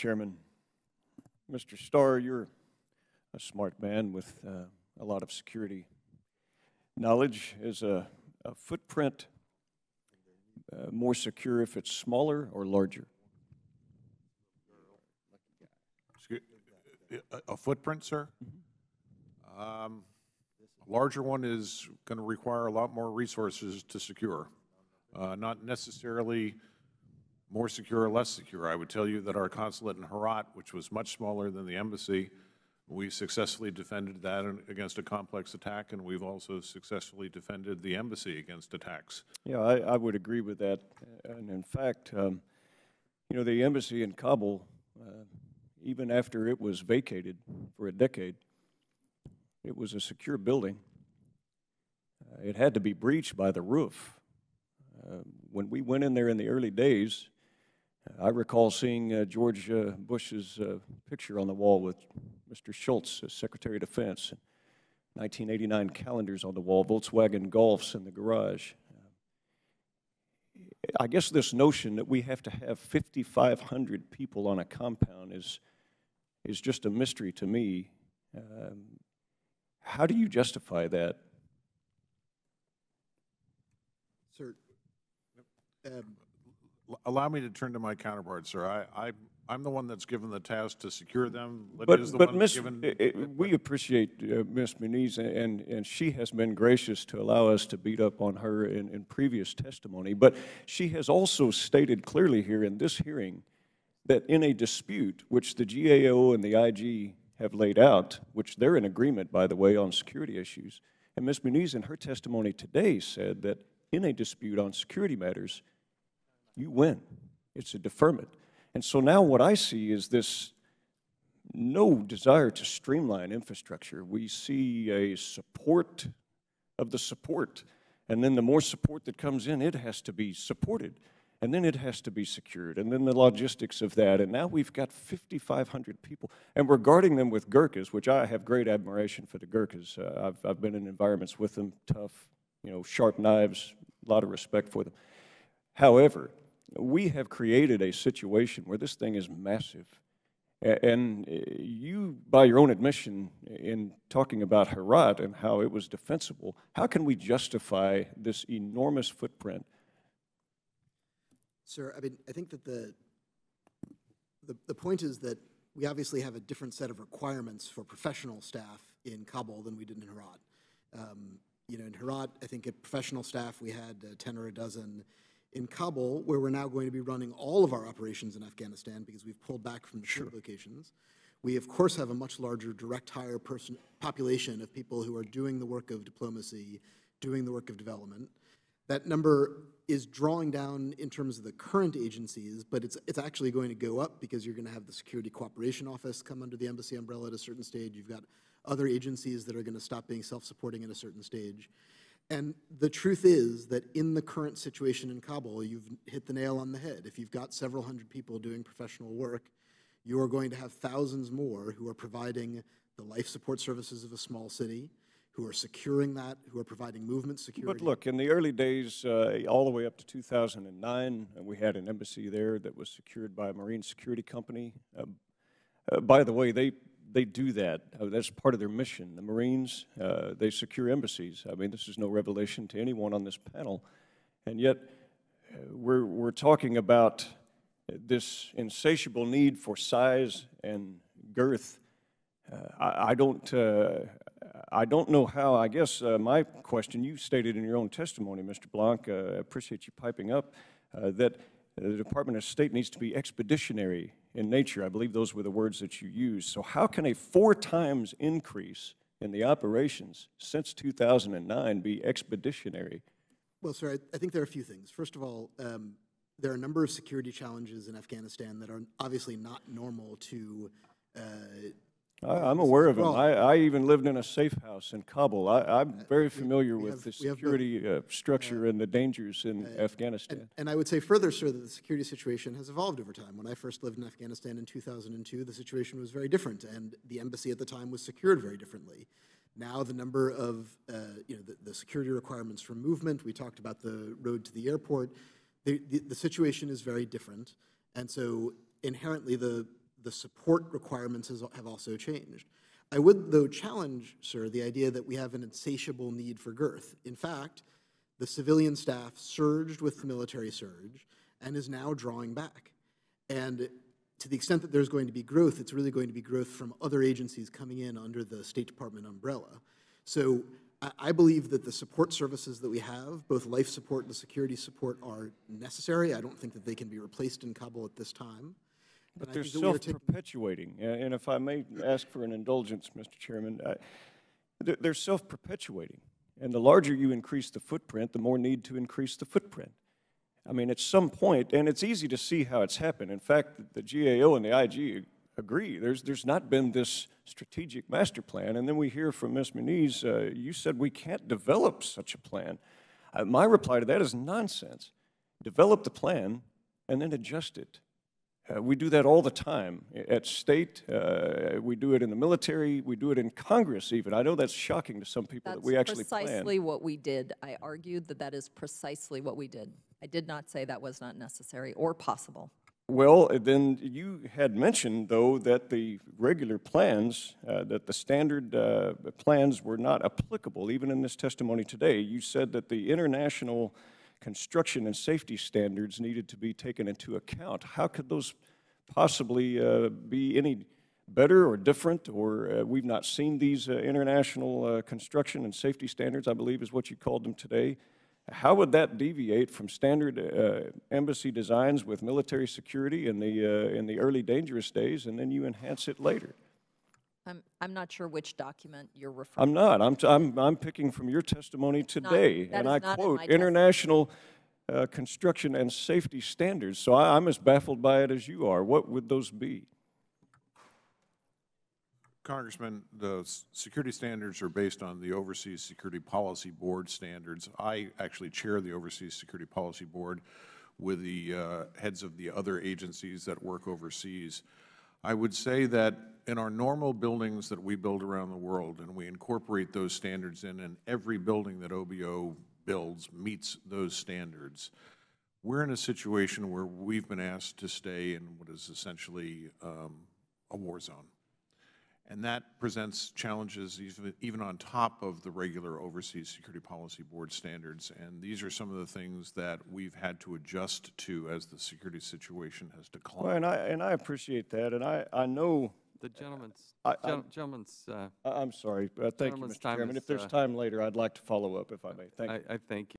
Chairman. Mr. Starr, you're a smart man with a lot of security knowledge. Is a footprint more secure if it's smaller or larger? A footprint, sir? A larger one is going to require a lot more resources to secure. Not necessarily more secure or less secure. I would tell you that our consulate in Herat, which was much smaller than the embassy, we successfully defended that against a complex attack, and we've also successfully defended the embassy against attacks. Yeah, I would agree with that. And in fact, you know, the embassy in Kabul, even after it was vacated for a decade, it was a secure building. It had to be breached by the roof. When we went in there in the early days, I recall seeing George Bush's picture on the wall with Mr. Schultz as Secretary of Defense, 1989 calendars on the wall, Volkswagen Golfs in the garage. I guess this notion that we have to have 5,500 people on a compound is just a mystery to me. How do you justify that? Sir, allow me to turn to my counterpart, sir. I'm the one that's given the task to secure them. We appreciate Ms. Muniz, and she has been gracious to allow us to beat up on her in previous testimony. But she has also stated clearly here in this hearing that in a dispute, which the GAO and the IG have laid out, which they're in agreement, by the way, on security issues, and Ms. Muniz in her testimony today said that in a dispute on security matters, you win. It's a deferment. And so now what I see is this no desire to streamline infrastructure. We see a support of the support. And then the more support that comes in, it has to be supported. And then it has to be secured. And then the logistics of that. And now we've got 5,500 people. And we're guarding them with Gurkhas, which I have great admiration for the Gurkhas. I've been in environments with them, tough, you know, sharp knives, a lot of respect for them. However, we have created a situation where this thing is massive. And you, by your own admission, in talking about Herat and how it was defensible, how can we justify this enormous footprint? Sir, I mean, I think that the point is that we obviously have a different set of requirements for professional staff in Kabul than we did in Herat. You know, in Herat, I think at professional staff we had 10 or a dozen. In Kabul, where we're now going to be running all of our operations in Afghanistan because we've pulled back from the troop locations, we of course have a much larger direct hire population of people who are doing the work of diplomacy, doing the work of development. That number is drawing down in terms of the current agencies, but it's actually going to go up because you're going to have the Security Cooperation Office come under the embassy umbrella at a certain stage. You've got other agencies that are going to stop being self-supporting at a certain stage. And the truth is that in the current situation in Kabul, you've hit the nail on the head. If you've got several hundred people doing professional work, you are going to have thousands more who are providing the life support services of a small city, who are securing that, who are providing movement security. But look, in the early days, all the way up to 2009, we had an embassy there that was secured by a Marine security company. By the way, they do that. That's part of their mission. The Marines, they secure embassies. I mean, this is no revelation to anyone on this panel. And yet, we're talking about this insatiable need for size and girth. I don't know how. I guess my question, you stated in your own testimony, Mr. Blanc, I appreciate you piping up, that the Department of State needs to be expeditionary in nature. I believe those were the words that you used. So how can a 4 times increase in the operations since 2009 be expeditionary? Well, sir, I think there are a few things. First of all, there are a number of security challenges in Afghanistan that are obviously not normal to I'm aware of them. I even lived in a safe house in Kabul. I'm very familiar with the security structure and the dangers in Afghanistan. And I would say further, sir, that the security situation has evolved over time. When I first lived in Afghanistan in 2002, the situation was very different, and the embassy at the time was secured very differently. Now the number of, the security requirements for movement, we talked about the road to the airport, the situation is very different. And so inherently the the support requirements have also changed. I would, though, challenge, sir, the idea that we have an insatiable need for girth. In fact, the civilian staff surged with the military surge and is now drawing back. And to the extent that there's going to be growth, it's really going to be growth from other agencies coming in under the State Department umbrella. So I believe that the support services that we have, both life support and security support, are necessary. I don't think that they can be replaced in Kabul at this time. But they're self-perpetuating. And if I may ask for an indulgence, Mr. Chairman, they're self-perpetuating. And the larger you increase the footprint, the more need to increase the footprint. I mean, at some point, and it's easy to see how it's happened. In fact, the GAO and the IG agree. There's not been this strategic master plan. And then we hear from Ms. Muniz, you said we can't develop such a plan. My reply to that is nonsense. Develop the plan and then adjust it. We do that all the time at state. We do it in the military. We do it in Congress even. I know that's shocking to some people that we actually plan. That's precisely what we did. I argued that that is precisely what we did. I did not say that was not necessary or possible. Well, then you had mentioned, though, that the regular plans, that the standard plans were not applicable, even in this testimony today. You said that the international construction and safety standards needed to be taken into account. How could those possibly be any better or different, or we've not seen these international construction and safety standards, I believe is what you called them today. How would that deviate from standard embassy designs with military security in the early dangerous days, and then you enhance it later? I'm not sure which document you're referring to. I'm not. I'm picking from your testimony today, and I quote, international construction and safety standards. So I'm as baffled by it as you are. What would those be? Congressman, the security standards are based on the Overseas Security Policy Board standards. I actually chair the Overseas Security Policy Board with the heads of the other agencies that work overseas. I would say that in our normal buildings that we build around the world, and we incorporate those standards in, and every building that OBO builds meets those standards, we're in a situation where we've been asked to stay in what is essentially a war zone. And that presents challenges even on top of the regular Overseas Security Policy Board standards. And these are some of the things that we've had to adjust to as the security situation has declined. Well, and I appreciate that, and I know the gentleman's. I'm sorry. Thank you, Mr. Chairman. If there's time later, I'd like to follow up, if I may. Thank you. I thank you.